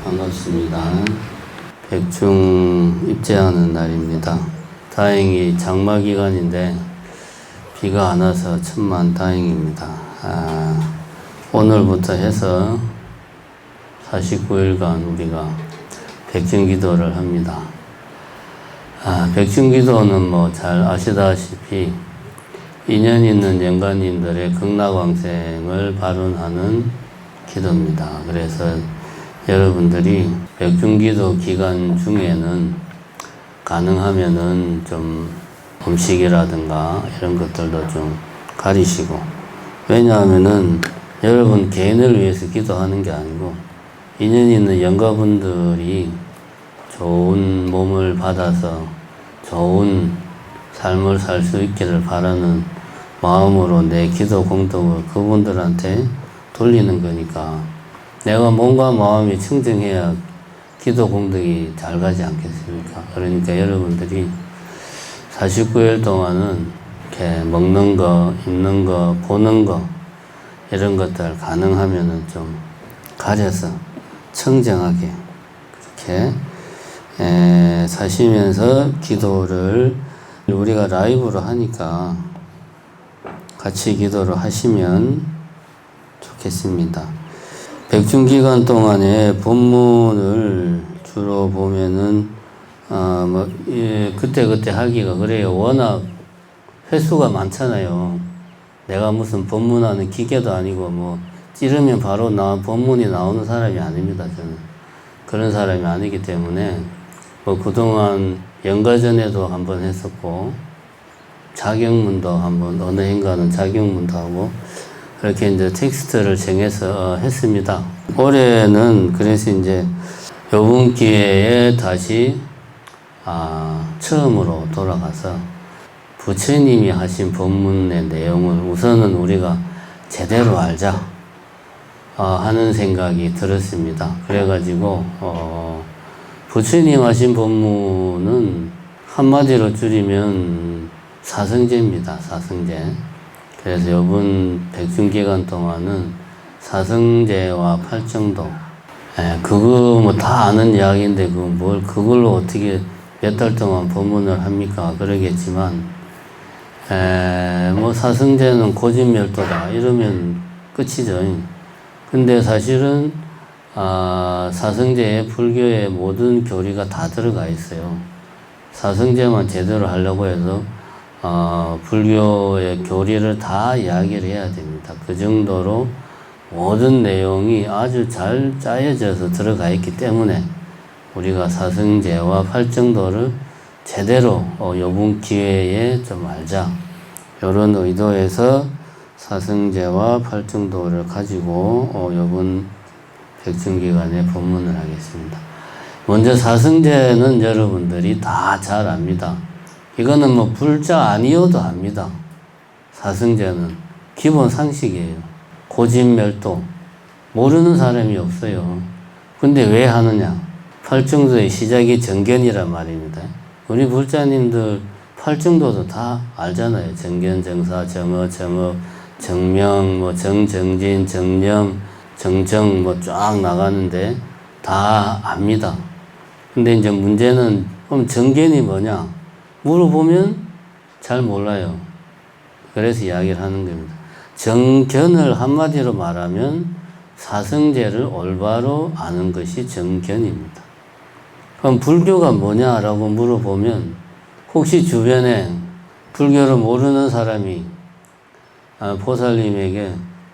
반갑습니다. 백중 입제하는 날입니다. 다행히 장마 기간인데 비가 안 와서 천만 다행입니다. 오늘부터 해서 49일간 우리가 백중기도를 합니다. 백중기도는 뭐 잘 아시다시피 인연 있는 영가님들의 극락왕생을 발언하는 기도입니다. 그래서 여러분들이 백중기도 기간 중에는 가능하면은 좀 음식이라든가 이런 것들도 좀 가리시고, 왜냐하면은 여러분 개인을 위해서 기도하는 게 아니고 인연 있는 영가분들이 좋은 몸을 받아서 좋은 삶을 살 수 있기를 바라는 마음으로 내 기도 공덕을 그분들한테 돌리는 거니까 내가 몸과 마음이 청정해야 기도 공덕이 잘 가지 않겠습니까? 그러니까 여러분들이 49일 동안은 이렇게 먹는 거, 입는 거, 보는 거 이런 것들 가능하면은 좀 가려서 청정하게 그렇게 사시면서 기도를 우리가 라이브로 하니까 같이 기도를 하시면 좋겠습니다. 백중기간 동안에 본문을 주로 보면은 그때 하기가 그래요. 워낙 횟수가 많잖아요. 내가 무슨 법문하는 기계도 아니고 뭐 찌르면 바로 법문이 나오는 사람이 아닙니다. 저는 그런 사람이 아니기 때문에 뭐 그동안 연가전에도 한번 했었고 자경문도 한번 어느 해인가는 자경문도 하고 그렇게 이제 텍스트를 정해서 했습니다. 올해는 그래서 이제 요번 기회에 다시 처음으로 돌아가서 부처님이 하신 법문의 내용을 우선은 우리가 제대로 알자 하는 생각이 들었습니다. 그래가지고 부처님 하신 법문은 한마디로 줄이면 사성제입니다. 사성제. 그래서 이번 백중기간 동안은 사성제와 팔정도, 그거 뭐 다 아는 이야기인데 그걸로 어떻게 몇 달 동안 법문을 합니까? 그러겠지만, 뭐 사성제는 고진멸도다 이러면 끝이죠. 근데 사실은 사성제에 불교의 모든 교리가 다 들어가 있어요. 사성제만 제대로 하려고 해서 불교의 교리를 다 이야기를 해야 됩니다. 그 정도로 모든 내용이 아주 잘 짜여져서 들어가 있기 때문에 우리가 사성제와 팔정도를 제대로 요번 기회에 좀 알자, 이런 의도에서 사성제와 팔정도를 가지고 요번 백중기간에 법문을 하겠습니다. 먼저 사성제는 여러분들이 다 잘 압니다. 이거는 뭐 불자 아니어도 압니다. 사성제는 기본 상식이에요. 고진멸도 모르는 사람이 없어요. 근데 왜 하느냐? 팔정도의 시작이 정견이란 말입니다. 우리 불자님들 팔정도도 다 알잖아요. 정견, 정사, 정어, 정업, 정명, 뭐 정정진, 정령, 정정 뭐 쫙 나가는데 다 압니다. 근데 이제 문제는 그럼 정견이 뭐냐? 물어보면 잘 몰라요. 그래서 이야기를 하는 겁니다. 정견을 한마디로 말하면 사성제를 올바로 아는 것이 정견입니다. 그럼 불교가 뭐냐라고 물어보면 혹시 주변에 불교를 모르는 사람이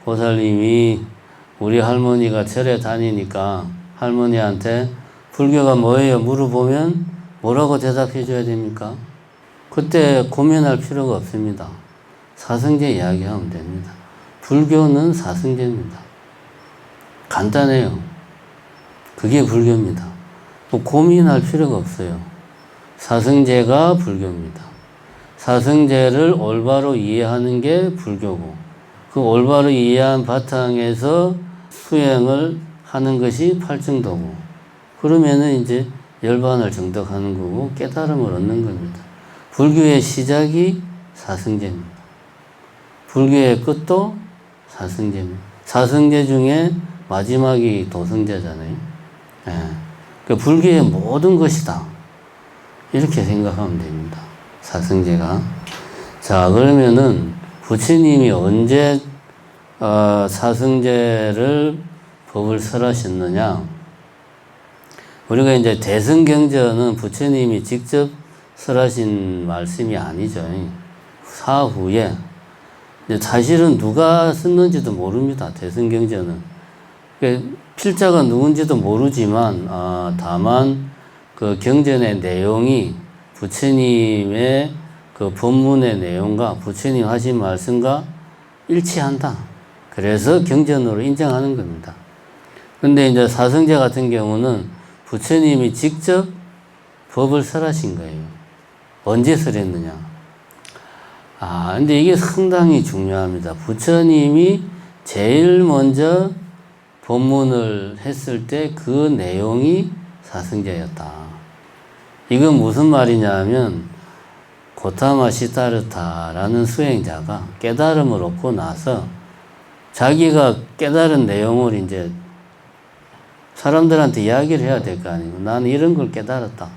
보살님이 우리 할머니가 절에 다니니까 할머니한테 불교가 뭐예요? 물어보면 뭐라고 대답해 줘야 됩니까? 그때 고민할 필요가 없습니다. 사성제 이야기하면 됩니다. 불교는 사성제입니다. 간단해요. 그게 불교입니다. 뭐 고민할 필요가 없어요. 사성제가 불교입니다. 사성제를 올바로 이해하는 게 불교고, 그 올바로 이해한 바탕에서 수행을 하는 것이 팔정도고, 그러면은 이제 열반을 정덕하는 거고 깨달음을 얻는 겁니다. 불교의 시작이 사성제입니다. 불교의 끝도 사성제입니다. 사성제 중에 마지막이 도성제잖아요. 예. 그 불교의 모든 것이다. 이렇게 생각하면 됩니다. 사성제가. 자, 그러면은 부처님이 언제 사성제를 법을 설하셨느냐? 우리가 이제 대승경전은 부처님이 직접 설하신 말씀이 아니죠. 사후에. 사실은 누가 썼는지도 모릅니다. 대승경전은. 필자가 누군지도 모르지만, 다만 그 경전의 내용이 부처님의 그 법문의 내용과 부처님 하신 말씀과 일치한다. 그래서 경전으로 인정하는 겁니다. 근데 이제 사성제 같은 경우는 부처님이 직접 법을 설하신 거예요. 언제 설했느냐? 근데 이게 상당히 중요합니다. 부처님이 제일 먼저 법문을 했을 때 그 내용이 사성제였다. 이건 무슨 말이냐면, 고타마 시타르타라는 수행자가 깨달음을 얻고 나서 자기가 깨달은 내용을 이제 사람들한테 이야기를 해야 될 거 아니에요. 나는 이런 걸 깨달았다.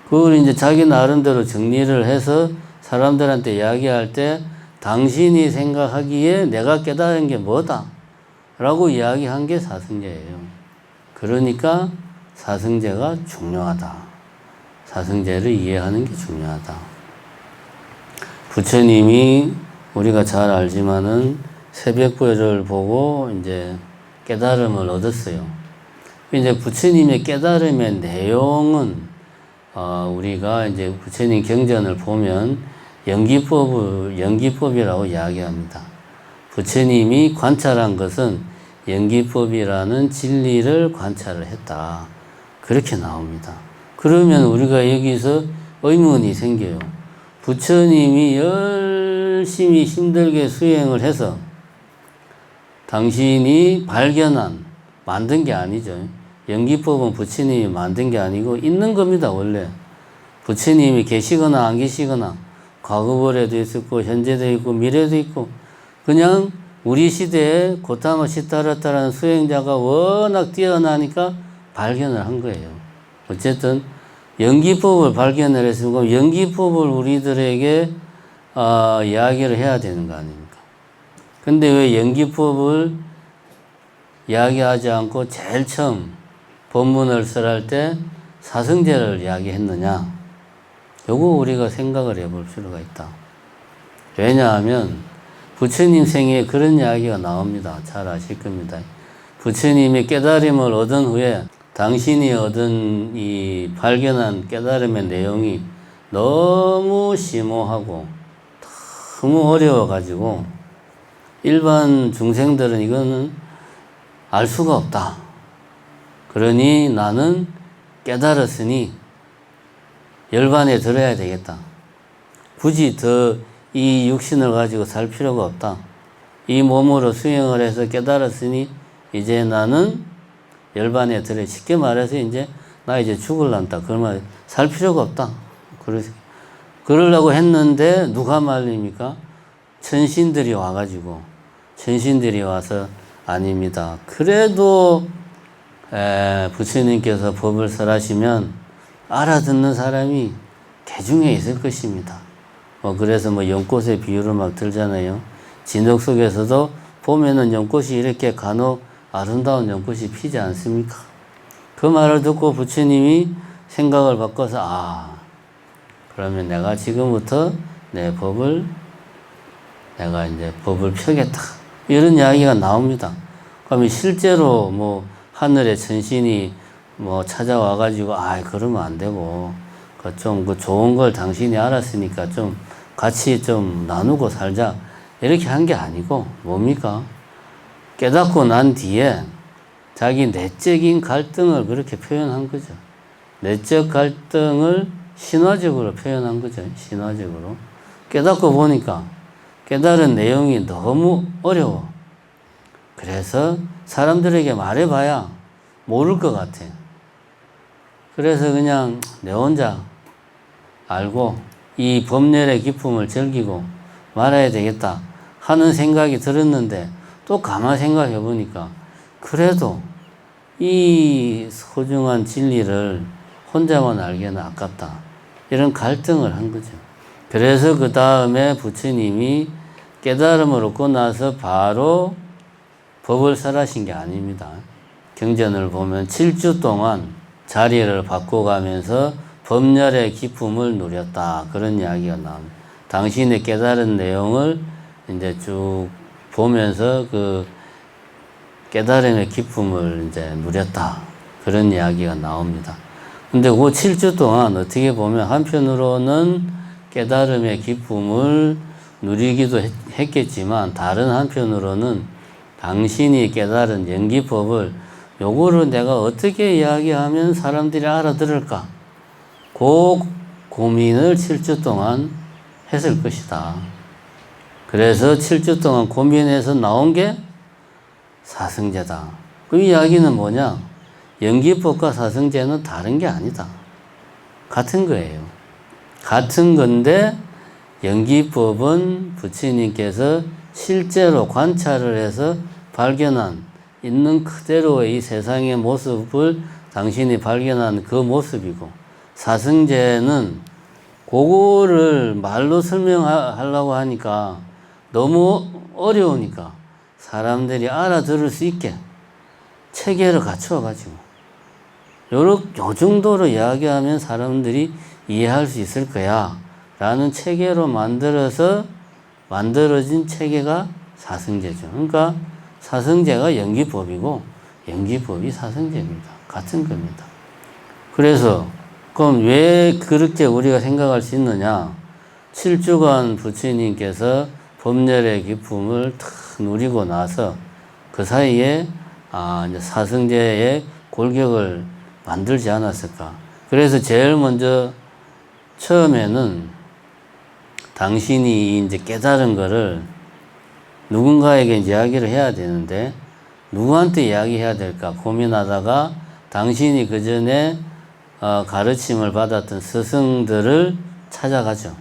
그걸 이제 자기 나름대로 정리를 해서 사람들한테 이야기할 때 당신이 생각하기에 내가 깨달은 게 뭐다 라고 이야기한 게 사성제예요. 그러니까 사성제가 중요하다. 사성제를 이해하는 게 중요하다. 부처님이 우리가 잘 알지만은 새벽별을 보고 이제 깨달음을 얻었어요. 이제 부처님의 깨달음의 내용은 우리가 이제 부처님 경전을 보면 연기법이라고 이야기합니다. 부처님이 관찰한 것은 연기법이라는 진리를 관찰을 했다. 그렇게 나옵니다. 그러면 우리가 여기서 의문이 생겨요. 부처님이 열심히 힘들게 수행을 해서 당신이 발견한, 만든 게 아니죠. 연기법은 부처님이 만든 게 아니고 있는 겁니다, 원래. 부처님이 계시거나 안 계시거나 과거벌에도 있었고 현재도 있고 미래도 있고 그냥 우리 시대에 고타마 시타르타라는 수행자가 워낙 뛰어나니까 발견을 한 거예요. 어쨌든 연기법을 발견을 했으면 연기법을 우리들에게 이야기를 해야 되는 거 아닙니까? 근데 왜 연기법을 이야기하지 않고 제일 처음 법문을 설할 때 사성제를 이야기했느냐? 요거 우리가 생각을 해볼 필요가 있다. 왜냐하면 부처님 생애에 그런 이야기가 나옵니다. 잘 아실 겁니다. 부처님이 깨달음을 얻은 후에 당신이 얻은 이 발견한 깨달음의 내용이 너무 심오하고 너무 어려워가지고 일반 중생들은 이거는 알 수가 없다. 그러니 나는 깨달았으니 열반에 들어야 되겠다. 굳이 더 이 육신을 가지고 살 필요가 없다. 이 몸으로 수행을 해서 깨달았으니 이제 나는 열반에 들어. 쉽게 말해서 이제 나 이제 죽을란다. 그러면 살 필요가 없다. 그러려고 했는데 누가 말립니까? 천신들이 와가지고 천신들이 와서 아닙니다. 그래도 부처님께서 법을 설하시면 알아듣는 사람이 대중에 있을 것입니다. 그래서 연꽃의 비유를 막 들잖아요. 진흙 속에서도 보면은 연꽃이 이렇게 간혹 아름다운 연꽃이 피지 않습니까? 그 말을 듣고 부처님이 생각을 바꿔서 그러면 내가 지금부터 내가 이제 법을 펴겠다. 이런 이야기가 나옵니다. 그러면 실제로 하늘의 천신이 찾아와가지고 그러면 안 되고 그 좋은 걸 당신이 알았으니까 좀 같이 좀 나누고 살자 이렇게 한 게 아니고 뭡니까? 깨닫고 난 뒤에 자기 내적인 갈등을 그렇게 표현한 거죠. 내적 갈등을 신화적으로 표현한 거죠. 신화적으로. 깨닫고 보니까 깨달은 내용이 너무 어려워. 그래서 사람들에게 말해봐야 모를 것 같아. 그래서 그냥 내 혼자 알고 이 법렬의 기품을 즐기고 말아야 되겠다 하는 생각이 들었는데 또 가만 생각해 보니까 그래도 이 소중한 진리를 혼자만 알기에는 아깝다. 이런 갈등을 한 거죠. 그래서 그 다음에 부처님이 깨달음을 얻고 나서 바로 법을 설하신 게 아닙니다. 경전을 보면 7주 동안 자리를 바꿔가면서 법열의 기쁨을 누렸다. 그런 이야기가 나옵니다. 당신의 깨달은 내용을 이제 쭉 보면서 그 깨달음의 기쁨을 이제 누렸다. 그런 이야기가 나옵니다. 근데 그 7주 동안 어떻게 보면 한편으로는 깨달음의 기쁨을 누리기도 했겠지만 다른 한편으로는 당신이 깨달은 연기법을 요거를 내가 어떻게 이야기하면 사람들이 알아들을까? 그 고민을 7주 동안 했을 것이다. 그래서 7주 동안 고민해서 나온 게 사성제다. 그 이야기는 뭐냐? 연기법과 사성제는 다른 게 아니다. 같은 거예요. 같은 건데 연기법은 부처님께서 실제로 관찰을 해서 발견한 있는 그대로의 이 세상의 모습을 당신이 발견한 그 모습이고, 사성제는 그거를 말로 설명하려고 하니까 너무 어려우니까 사람들이 알아들을 수 있게 체계를 갖추어가지고 요 정도로 이야기하면 사람들이 이해할 수 있을 거야 라는 체계로 만들어진 체계가 사성제죠. 그러니까 사성제가 연기법이고 연기법이 사성제입니다. 같은 겁니다. 그래서 그럼 왜 그렇게 우리가 생각할 수 있느냐? 7주간 부처님께서 법열의 기쁨을 탁 누리고 나서 그 사이에 이제 사성제의 골격을 만들지 않았을까? 그래서 제일 먼저 처음에는 당신이 이제 깨달은 거를 누군가에게 이야기를 해야 되는데 누구한테 이야기해야 될까 고민하다가 당신이 그 전에 가르침을 받았던 스승들을 찾아가죠.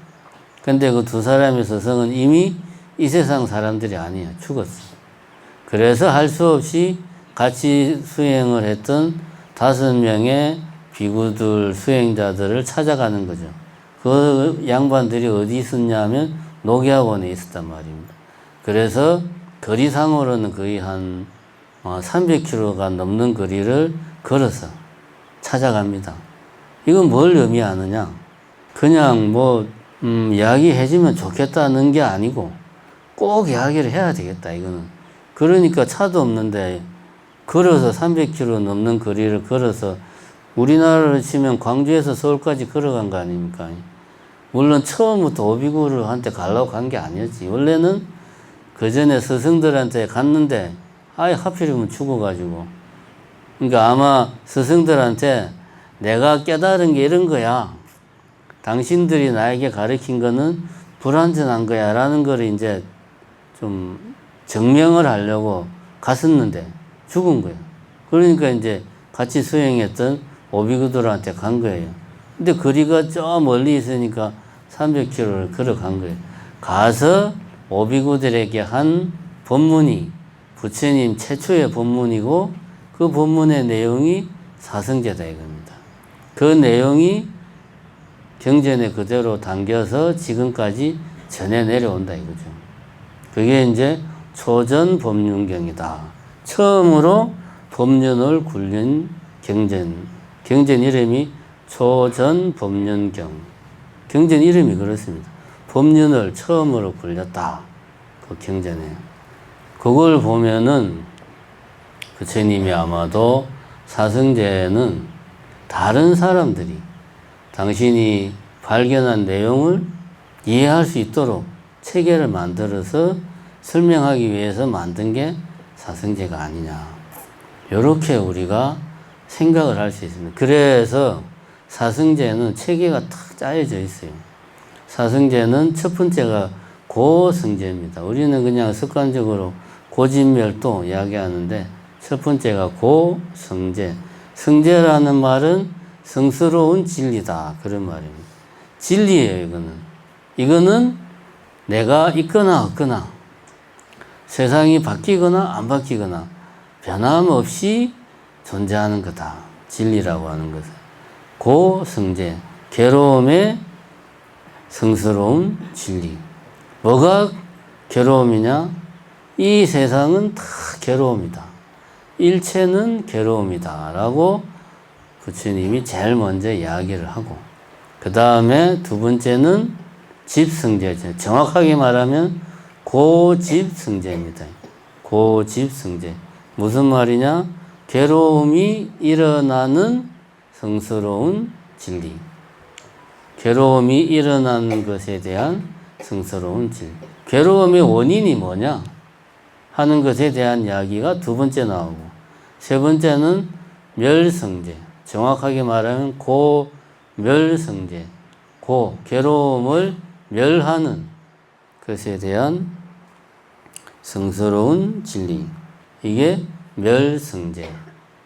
근데 그 두 사람의 스승은 이미 이 세상 사람들이 아니에요. 죽었어. 그래서 할 수 없이 같이 수행을 했던 5명의 비구들, 수행자들을 찾아가는 거죠. 그 양반들이 어디 있었냐면 녹야원에 있었단 말입니다. 그래서 거리상으로는 거의 한 300km가 넘는 거리를 걸어서 찾아갑니다. 이건 뭘 의미하느냐? 그냥 이야기해주면 좋겠다는 게 아니고 꼭 이야기를 해야 되겠다, 이거는. 그러니까 차도 없는데 걸어서 300km 넘는 거리를 걸어서 우리나라로 치면 광주에서 서울까지 걸어간 거 아닙니까? 물론 처음부터 오비구르한테 가려고 간 게 아니었지. 원래는 그 전에 스승들한테 갔는데 하필이면 죽어가지고. 그러니까 아마 스승들한테 내가 깨달은 게 이런 거야. 당신들이 나에게 가르친 거는 불완전한 거야. 라는 걸 이제 좀 증명을 하려고 갔었는데 죽은 거예요. 그러니까 이제 같이 수행했던 오비구들한테 간 거예요. 근데 거리가 저 멀리 있으니까 300km를 걸어간 거예요. 가서 오비구들에게 한 법문이 부처님 최초의 법문이고 그 법문의 내용이 사성제다 이겁니다. 그 내용이 경전에 그대로 담겨서 지금까지 전해 내려온다 이거죠. 그게 이제 초전법륜경이다. 처음으로 법륜을 굴린 경전 이름이 초전법륜경. 경전 이름이 그렇습니다. 법륜을 처음으로 굴렸다. 그 경전에. 그걸 보면은 부처님이 아마도 사성제는 다른 사람들이 당신이 발견한 내용을 이해할 수 있도록 체계를 만들어서 설명하기 위해서 만든 게 사성제가 아니냐. 이렇게 우리가 생각을 할 수 있습니다. 그래서 사성제는 체계가 탁 짜여져 있어요. 사성제는 첫 번째가 고성제입니다. 우리는 그냥 습관적으로 고진멸도 이야기하는데 첫 번째가 고성제. 성제라는 말은 성스러운 진리다. 그런 말입니다. 진리예요, 이거는. 이거는 내가 있거나 없거나 세상이 바뀌거나 안 바뀌거나 변함없이 존재하는 거다. 진리라고 하는 것은. 고성제, 괴로움의 성스러운 진리. 뭐가 괴로움이냐? 이 세상은 다 괴로움이다. 일체는 괴로움이다. 라고 부처님이 제일 먼저 이야기를 하고, 그 다음에 두 번째는 집성제죠. 정확하게 말하면 고집성제입니다. 고집성제. 무슨 말이냐? 괴로움이 일어나는 성스러운 진리. 괴로움이 일어나는 것에 대한 성스러운 진리. 괴로움의 원인이 뭐냐 하는 것에 대한 이야기가 두 번째 나오고, 세 번째는 멸성제. 정확하게 말하면 고멸성제. 괴로움을 멸하는 것에 대한 성스러운 진리. 이게 멸성제.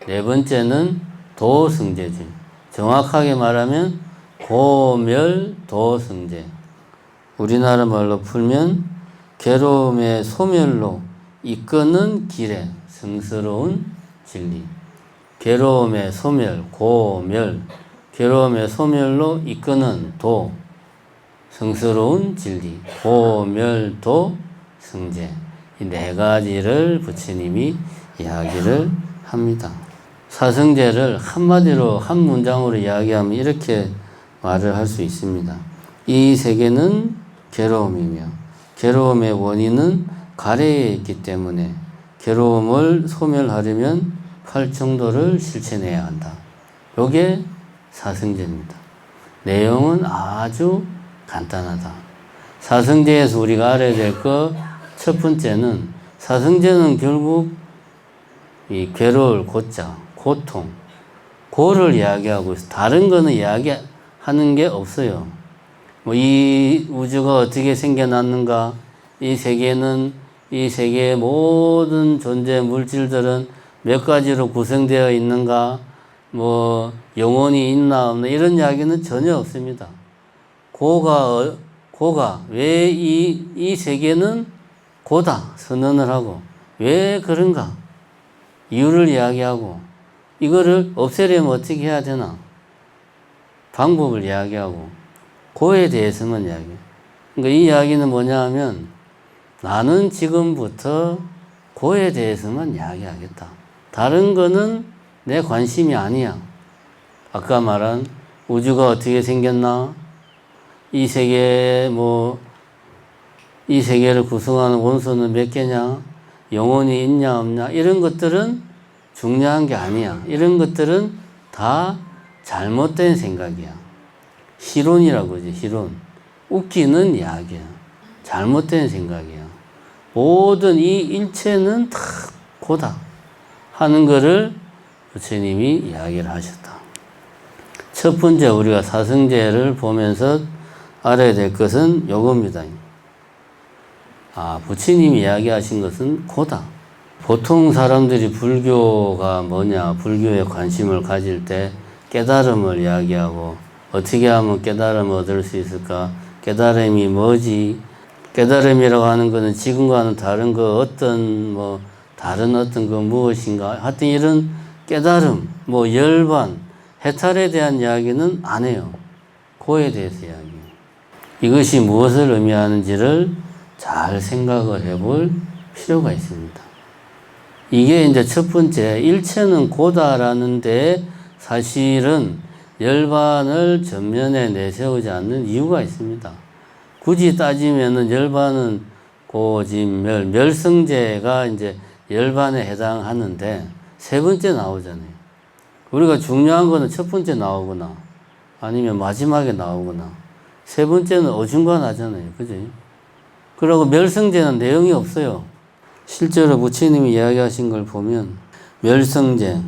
네 번째는 도성제지. 정확하게 말하면 고멸도성제. 우리나라 말로 풀면 괴로움의 소멸로 이끄는 길에 성스러운 진리. 괴로움의 소멸, 고멸. 괴로움의 소멸로 이끄는 도, 성스러운 진리. 고멸도 성제. 이 네 가지를 부처님이 이야기를 합니다. 사성제를 한마디로 한 문장으로 이야기하면 이렇게 말을 할 수 있습니다. 이 세계는 괴로움이며 괴로움의 원인은 가래에 있기 때문에 괴로움을 소멸하려면 팔정도를 실천해야 한다. 이게 사성제입니다. 내용은 아주 간단하다. 사성제에서 우리가 알아야 될 것 첫 번째는, 사성제는 결국 이 괴로울 고자, 고통, 고를 이야기하고 있어. 다른 거는 이야기하는 게 없어요. 뭐 이 우주가 어떻게 생겨났는가, 이 세계의 모든 존재 물질들은 몇 가지로 구성되어 있는가, 뭐 영혼이 있나 없나, 이런 이야기는 전혀 없습니다. 고가 왜 이 세계는 고다 선언을 하고, 왜 그런가 이유를 이야기하고, 이거를 없애려면 어떻게 해야 되나 방법을 이야기하고, 고에 대해서만 이야기해요. 그러니까 이 이야기는 뭐냐 하면, 나는 지금부터 고에 대해서만 이야기하겠다. 다른 거는 내 관심이 아니야. 아까 말한 우주가 어떻게 생겼나, 이 세계를 구성하는 원소는 몇 개냐, 영혼이 있냐 없냐, 이런 것들은 중요한 게 아니야. 이런 것들은 다 잘못된 생각이야. 희론이라고 하지, 희론. 웃기는 이야기야. 잘못된 생각이야. 모든 이 일체는 다 고다 하는 것을 부처님이 이야기를 하셨다. 첫 번째 우리가 사성제를 보면서 알아야 될 것은 요겁니다. 부처님이 이야기하신 것은 고다. 보통 사람들이 불교가 뭐냐, 불교에 관심을 가질 때 깨달음을 이야기하고, 어떻게 하면 깨달음을 얻을 수 있을까? 깨달음이 뭐지? 깨달음이라고 하는 것은 지금과는 다른 다른 어떤 거 무엇인가? 하여튼 이런 깨달음, 열반, 해탈에 대한 이야기는 안 해요. 고에 대해서 이야기해요. 이것이 무엇을 의미하는지를 잘 생각을 해볼 필요가 있습니다. 이게 이제 첫 번째, 일체는 고다라는데 사실은 열반을 전면에 내세우지 않는 이유가 있습니다. 굳이 따지면은 열반은 고진멸, 멸성제가 이제 열반에 해당하는데 세 번째 나오잖아요. 우리가 중요한 거는 첫 번째 나오거나 아니면 마지막에 나오거나, 세 번째는 어중간하잖아요. 그지? 그리고 멸성제는 내용이 없어요. 실제로 부처님이 이야기하신 걸 보면, 멸성제,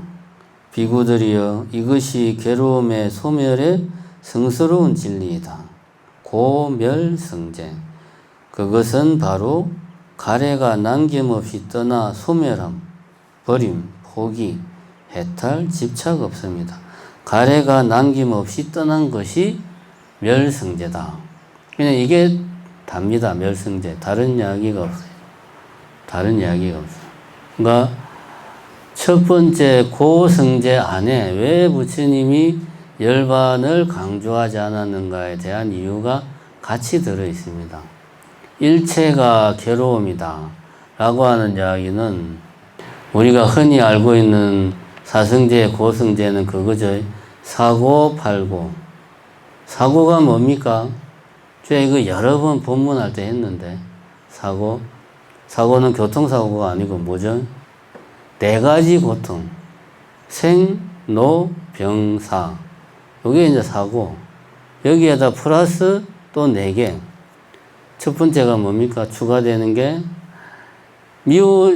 비구들이여 이것이 괴로움의 소멸의 성스러운 진리이다. 고멸성제. 그것은 바로 가래가 남김없이 떠나 소멸함, 버림, 포기, 해탈, 집착 없습니다. 가래가 남김없이 떠난 것이 멸성제다. 그냥 이게 답니다. 멸성제. 다른 이야기가 없어요. 그러니까 첫 번째 고성제 안에 왜 부처님이 열반을 강조하지 않았는가에 대한 이유가 같이 들어 있습니다. 일체가 괴로움이다 라고 하는 이야기는 우리가 흔히 알고 있는 사성제, 고성제는 그거죠. 사고, 팔고. 사고가 뭡니까? 제가 이거 여러 번 본문할 때 했는데, 사고는 교통사고가 아니고 뭐죠? 네 가지 고통. 생, 노, 병, 사. 이게 이제 사고. 여기에다 플러스 또 네 개. 첫 번째가 뭡니까? 추가되는 게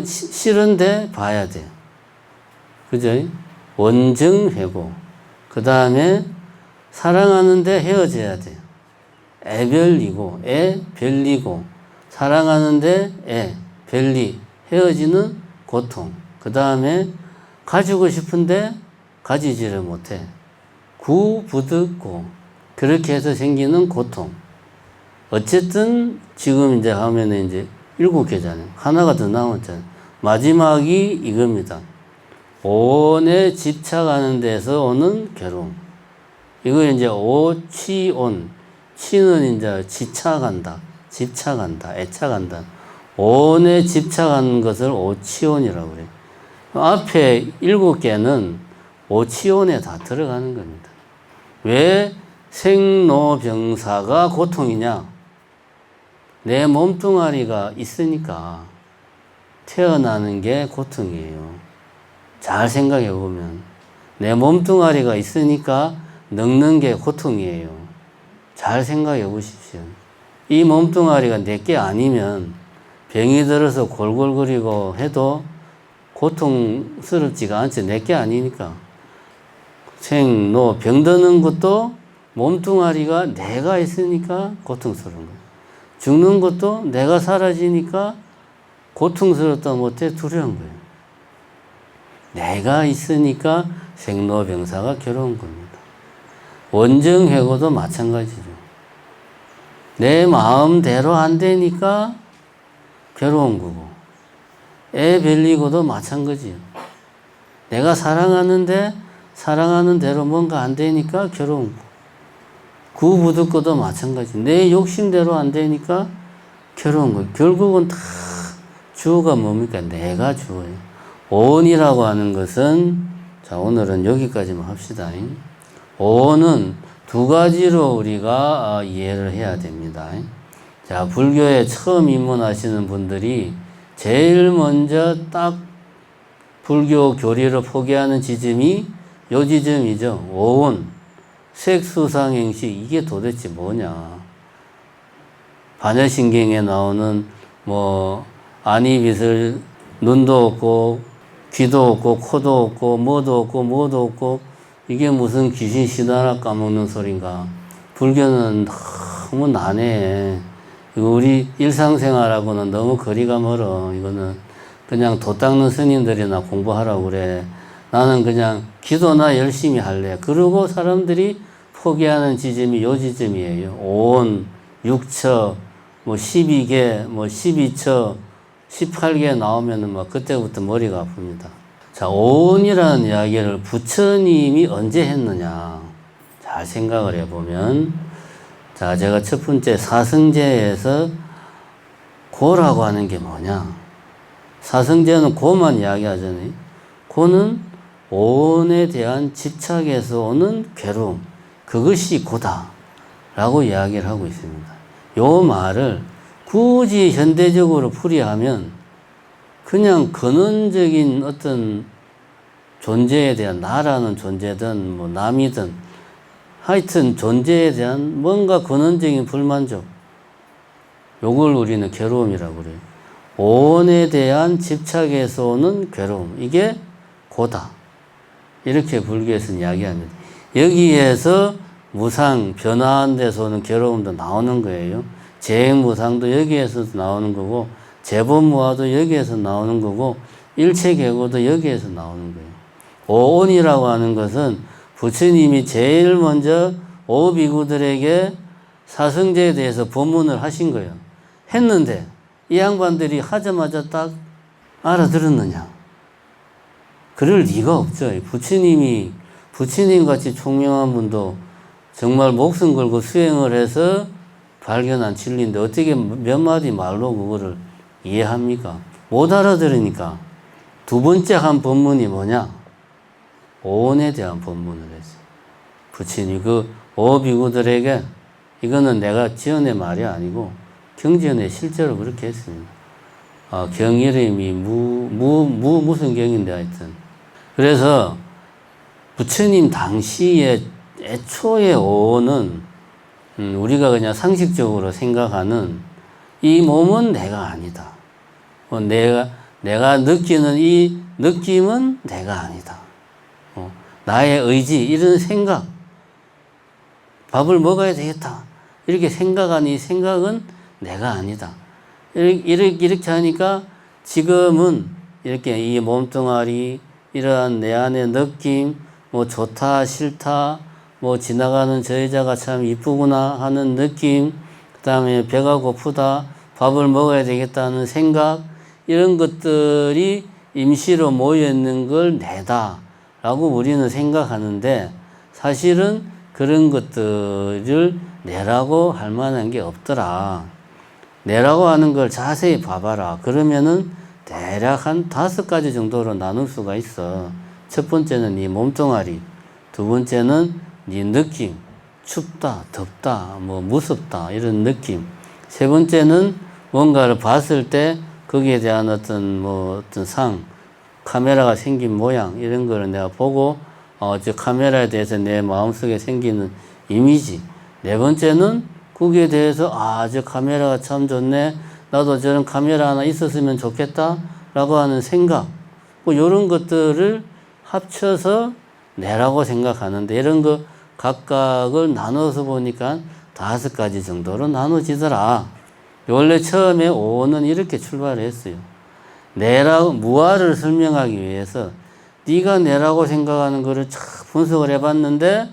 싫은데 봐야 돼. 그죠? 원증회고. 그 다음에 사랑하는데 헤어져야 돼. 애별리고, 애별리고. 사랑하는데 별리. 헤어지는 고통. 그 다음에 가지고 싶은데 가지지를 못해. 구부득고. 그렇게 해서 생기는 고통. 어쨌든 지금 이제 하면은 이제 7개잖아요. 하나가 더 남았잖아요. 마지막이 이겁니다. 온에 집착하는 데서 오는 괴로움. 이거 이제 오치온. 치는 이제 집착한다, 애착한다. 온에 집착하는 것을 오치온이라고 그래요. 앞에 7개는 오치온에 다 들어가는 겁니다. 왜 생로병사가 고통이냐? 내 몸뚱아리가 있으니까 태어나는 게 고통이에요. 잘 생각해 보면 내 몸뚱아리가 있으니까 늙는 게 고통이에요. 잘 생각해 보십시오. 이 몸뚱아리가 내게 아니면 병이 들어서 골골거리고 해도 고통스럽지가 않지. 내게 아니니까. 생, 노, 병 드는 것도 몸뚱아리가 내가 있으니까 고통스러운 거예요. 죽는 것도 내가 사라지니까 고통스럽다 못해 두려운 거예요. 내가 있으니까 생로병사가 괴로운 겁니다. 원정회고도 마찬가지죠. 내 마음대로 안 되니까 괴로운 거고, 애 별리고도 마찬가지예요. 내가 사랑하는데 사랑하는 대로 뭔가 안 되니까 괴로운 거. 구부득고도 마찬가지. 내 욕심대로 안 되니까 괴로운 거. 결국은 다 주어가 뭡니까? 내가 주어예요. 오온이라고 하는 것은, 자, 오늘은 여기까지만 합시다. 오온은 두 가지로 우리가 이해를 해야 됩니다. 자, 불교에 처음 입문하시는 분들이 제일 먼저 딱 불교 교리를 포기하는 지점이 요 지점이죠. 오온. 색수상행식, 이게 도대체 뭐냐. 반야신경에 나오는 안이빛을 눈도 없고 귀도 없고 코도 없고 뭐도 없고 이게 무슨 귀신 시다라 까먹는 소린가. 불교는 너무 난해. 우리 일상생활하고는 너무 거리가 멀어. 이거는 그냥 도 닦는 스님들이나 공부하라고 그래. 나는 그냥 기도나 열심히 할래. 그러고 사람들이 포기하는 지점이 요 지점이에요. 온, 6처, 12개, 12처, 18개 나오면은 그때부터 머리가 아픕니다. 자, 오온이라는 이야기를 부처님이 언제 했느냐. 잘 생각을 해보면, 자, 제가 첫 번째 사성제에서 고라고 하는 게 뭐냐. 사성제는 고만 이야기하잖아요. 고는 오온에 대한 집착에서 오는 괴로움. 그것이 고다. 라고 이야기를 하고 있습니다. 요 말을 굳이 현대적으로 풀이하면 그냥 근원적인 어떤 존재에 대한, 나라는 존재든 남이든 하여튼 존재에 대한 뭔가 근원적인 불만족, 요걸 우리는 괴로움이라고 그래요. 오온에 대한 집착에서 오는 괴로움, 이게 고다. 이렇게 불교에서는 이야기합니다. 여기에서 무상, 변화한 데서 오는 괴로움도 나오는 거예요. 재행무상도 여기에서 나오는 거고, 재본무화도 여기에서 나오는 거고, 일체계고도 여기에서 나오는 거예요. 오온이라고 하는 것은 부처님이 제일 먼저 오비구들에게 사성제에 대해서 법문을 하신 거예요. 했는데 이 양반들이 하자마자 딱 알아들었느냐? 그럴 리가 없죠. 부처님 같이 총명한 분도 정말 목숨 걸고 수행을 해서 발견한 진리인데 어떻게 몇 마디 말로 그거를 이해합니까? 못 알아들으니까 두 번째 한 법문이 뭐냐? 오온에 대한 법문을 했어요. 부처님 그 오비구들에게 이거는 내가 지어낸 말이 아니고 경전에 실제로 그렇게 했습니다. 경 이름이 무슨 경인데 하여튼. 그래서 부처님 당시에 애초에 오온은 우리가 그냥 상식적으로 생각하는 이 몸은 내가 아니다. 내가 느끼는 이 느낌은 내가 아니다. 나의 의지, 이런 생각, 밥을 먹어야 되겠다. 이렇게 생각하는 이 생각은 내가 아니다. 이렇게 하니까 지금은 이렇게 이 몸뚱아리, 이러한 내 안의 느낌, 뭐 좋다, 싫다, 뭐 지나가는 저 여자가 참 이쁘구나 하는 느낌, 그 다음에 배가 고프다, 밥을 먹어야 되겠다는 생각, 이런 것들이 임시로 모여있는 걸 내다 라고 우리는 생각하는데 사실은 그런 것들을 내라고 할 만한 게 없더라. 내라고 하는 걸 자세히 봐봐라. 그러면은 대략 한 5가지 정도로 나눌 수가 있어. 첫 번째는 네 몸뚱아리, 두 번째는 네 느낌, 춥다, 덥다, 뭐 무섭다 이런 느낌, 세 번째는 뭔가를 봤을 때 거기에 대한 어떤 상, 카메라가 생긴 모양 이런 거를 내가 보고 저 카메라에 대해서 내 마음속에 생기는 이미지, 네 번째는 거기에 대해서 저 카메라가 참 좋네, 나도 저런 카메라 하나 있었으면 좋겠다 라고 하는 생각, 뭐 이런 것들을 합쳐서 내라고 생각하는데 이런 거 각각을 나눠서 보니까 5가지 정도로 나눠지더라. 원래 처음에 오는 이렇게 출발을 했어요. 내라고, 무아를 설명하기 위해서 네가 내라고 생각하는 거를 촥 분석을 해봤는데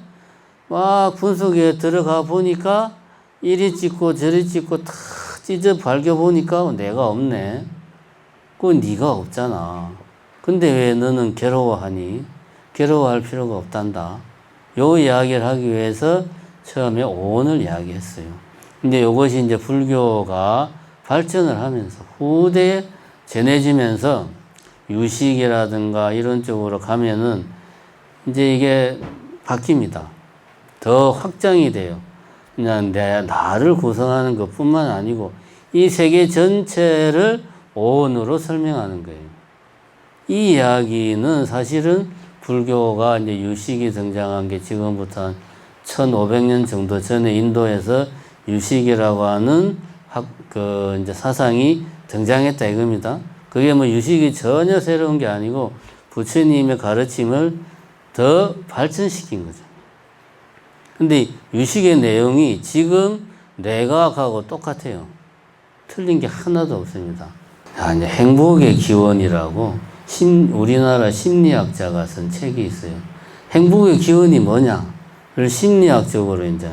막 분석에 들어가 보니까 이리 찍고 저리 찍고 탁 찢어 밝혀보니까 내가 없네. 그건 네가 없잖아. 근데 왜 너는 괴로워하니? 괴로워할 필요가 없단다. 요 이야기를 하기 위해서 처음에 오온을 이야기했어요. 근데 이것이 이제 불교가 발전을 하면서 후대에 전해지면서 유식이라든가 이런 쪽으로 가면은 이제 이게 바뀝니다. 더 확장이 돼요. 그냥 나를 구성하는 것 뿐만 아니고 이 세계 전체를 오온으로 설명하는 거예요. 이 이야기는 사실은 불교가 이제 유식이 등장한 게 지금부터 한 1500년 정도 전에 인도에서 유식이라고 하는 이제 사상이 등장했다 이겁니다. 그게 뭐 유식이 전혀 새로운 게 아니고 부처님의 가르침을 더 발전시킨 거죠. 근데 유식의 내용이 지금 뇌과학하고 똑같아요. 틀린 게 하나도 없습니다. 이제 행복의 기원이라고 우리나라 심리학자가 쓴 책이 있어요. 행복의 기원이 뭐냐를 심리학적으로 이제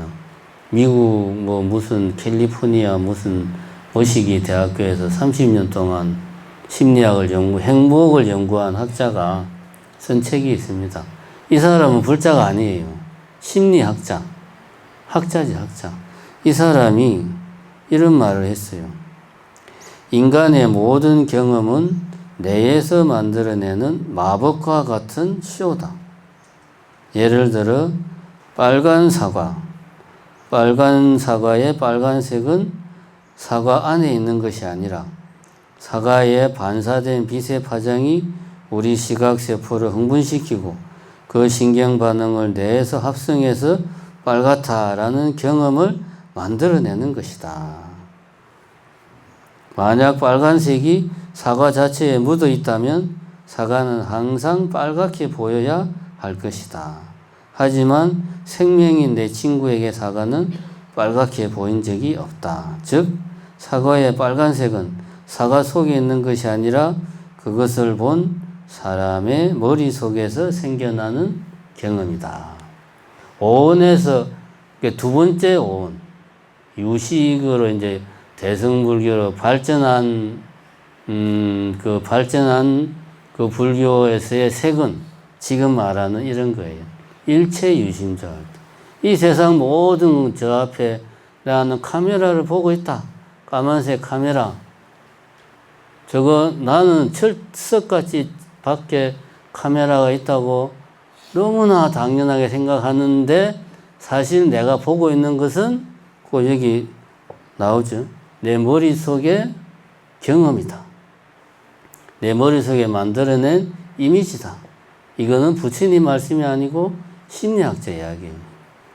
미국 무슨 캘리포니아 무슨 모시기 대학교에서 30년 동안 심리학을 행복을 연구한 학자가 쓴 책이 있습니다. 이 사람은 불자가 아니에요. 심리학자. 학자지, 학자. 이 사람이 이런 말을 했어요. 인간의 모든 경험은 뇌에서 만들어내는 마법과 같은 쇼다. 예를 들어 빨간 사과의 빨간색은 사과 안에 있는 것이 아니라 사과에 반사된 빛의 파장이 우리 시각세포를 흥분시키고 그 신경 반응을 뇌에서 합성해서 빨갛다라는 경험을 만들어내는 것이다. 만약 빨간색이 사과 자체에 묻어 있다면 사과는 항상 빨갛게 보여야 할 것이다. 하지만 생명인 내 친구에게 사과는 빨갛게 보인 적이 없다. 즉 사과의 빨간색은 사과 속에 있는 것이 아니라 그것을 본 사람의 머릿속에서 생겨나는 경험이다. 오온에서 두 번째 오온, 유식으로 이제 대승불교로 발전한 그 불교에서의 색은 지금 말하는 이런 거예요. 일체유심자. 이 세상 모든 저 앞에 나는 카메라를 보고 있다. 까만색 카메라. 저거 나는 철석같이 밖에 카메라가 있다고 너무나 당연하게 생각하는데 사실 내가 보고 있는 것은 꼭 여기 나오죠. 내 머릿속의 경험이다. 내 머릿속에 만들어낸 이미지다. 이거는 부처님 말씀이 아니고 심리학자 이야기예요.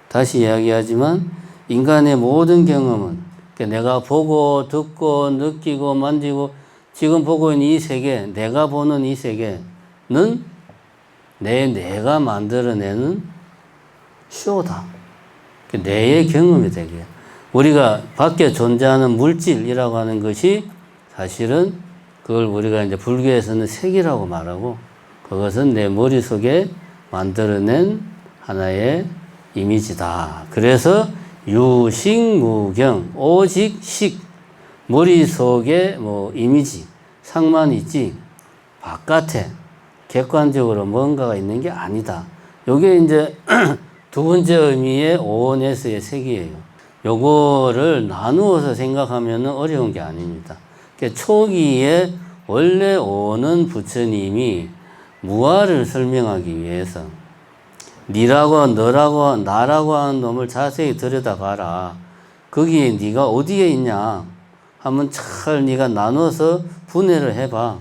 다시 이야기하지만 인간의 모든 경험은 내가 보고 듣고 느끼고 만지고 지금 보고 있는 이 세계, 내가 보는 이 세계는 내가 만들어내는 쇼다. 내의 경험이 되게. 우리가 밖에 존재하는 물질이라고 하는 것이 사실은 그걸 우리가 이제 불교에서는 색이라고 말하고 그것은 내 머릿속에 만들어낸 하나의 이미지다. 그래서 유식무경, 오직 식, 머릿속에 뭐 이미지, 상만 있지 바깥에 객관적으로 뭔가가 있는 게 아니다. 요게 이제 두 번째 의미의 오온에서의 색이에요. 요거를 나누어서 생각하면 어려운 게 아닙니다. 초기에 원래 오는 부처님이 무아를 설명하기 위해서 니라고 너라고 나라고 하는 놈을 자세히 들여다봐라. 거기에 네가 어디에 있냐 하면 잘 네가 나눠서 분해를 해봐.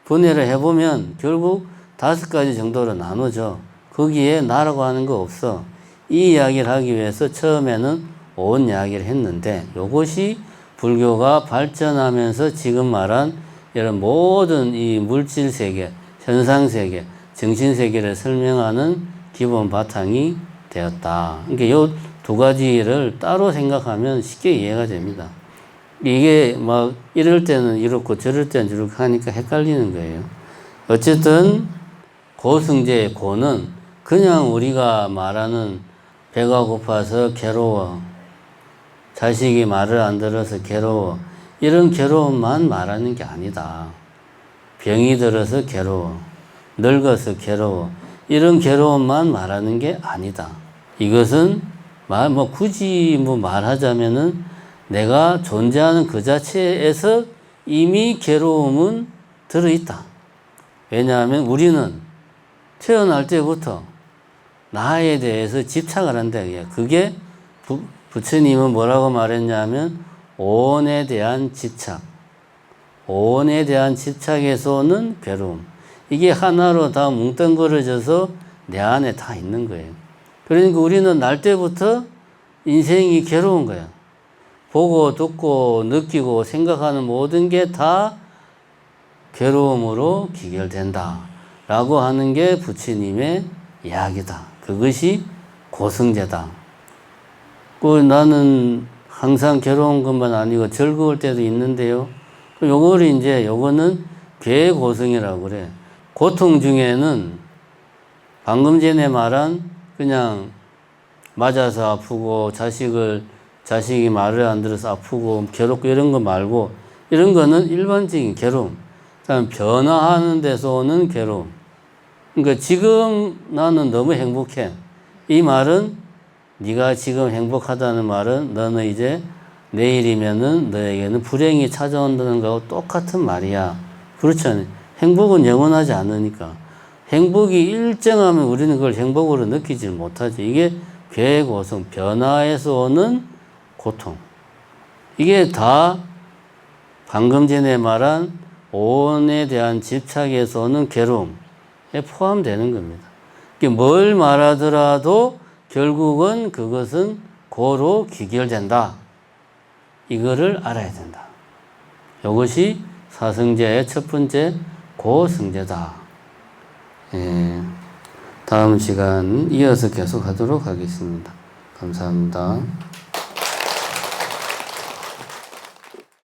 분해를 해보면 결국 5가지 정도로 나누죠. 거기에 나라고 하는 거 없어. 이 이야기를 하기 위해서 처음에는 온 이야기를 했는데 이것이 불교가 발전하면서 지금 말한 이런 모든 이 물질 세계, 현상 세계, 정신 세계를 설명하는 기본 바탕이 되었다. 그러니까 이 두 가지를 따로 생각하면 쉽게 이해가 됩니다. 이게 막 이럴 때는 이렇고 저럴 때는 저렇게 하니까 헷갈리는 거예요. 어쨌든 고승제의 고는 그냥 우리가 말하는 배가 고파서 괴로워, 자식이 말을 안 들어서 괴로워, 이런 괴로움만 말하는 게 아니다. 병이 들어서 괴로워, 늙어서 괴로워, 이런 괴로움만 말하는 게 아니다. 이것은 굳이 말하자면은 내가 존재하는 그 자체에서 이미 괴로움은 들어있다. 왜냐하면 우리는 태어날 때부터 나에 대해서 집착을 한다. 그게 부처님은 뭐라고 말했냐면 오온에 대한 집착. 오온에 대한 집착에서 오는 괴로움. 이게 하나로 다 뭉뚱그려져서 내 안에 다 있는 거예요. 그러니까 우리는 날 때부터 인생이 괴로운 거야. 보고 듣고 느끼고 생각하는 모든 게 다 괴로움으로 귀결된다 라고 하는 게 부처님의 이야기다. 그것이 고승제다. 나는 항상 괴로운 것만 아니고 즐거울 때도 있는데요. 요거는 괴고승이라고 그래. 고통 중에는 방금 전에 말한 그냥 맞아서 아프고 자식이 말을 안 들어서 아프고 괴롭고 이런 거 말고 이런 거는 일반적인 괴로움. 그다음 변화하는 데서 오는 괴로움. 그러니까 지금 나는 너무 행복해. 이 말은 네가 지금 행복하다는 말은 너는 이제 내일이면은 너에게는 불행이 찾아온다는 거하고 똑같은 말이야. 그렇지 않아요? 행복은 영원하지 않으니까. 행복이 일정하면 우리는 그걸 행복으로 느끼지 못하지. 이게 괴고성, 변화에서 오는 고통. 이게 다 방금 전에 말한 오온에 대한 집착에서 오는 괴로움에 포함되는 겁니다. 뭘 말하더라도 결국은 그것은 고로 귀결된다. 이거를 알아야 된다. 이것이 사성제의 첫 번째 고승제다. 다음 시간 이어서 계속 하도록 하겠습니다. 감사합니다.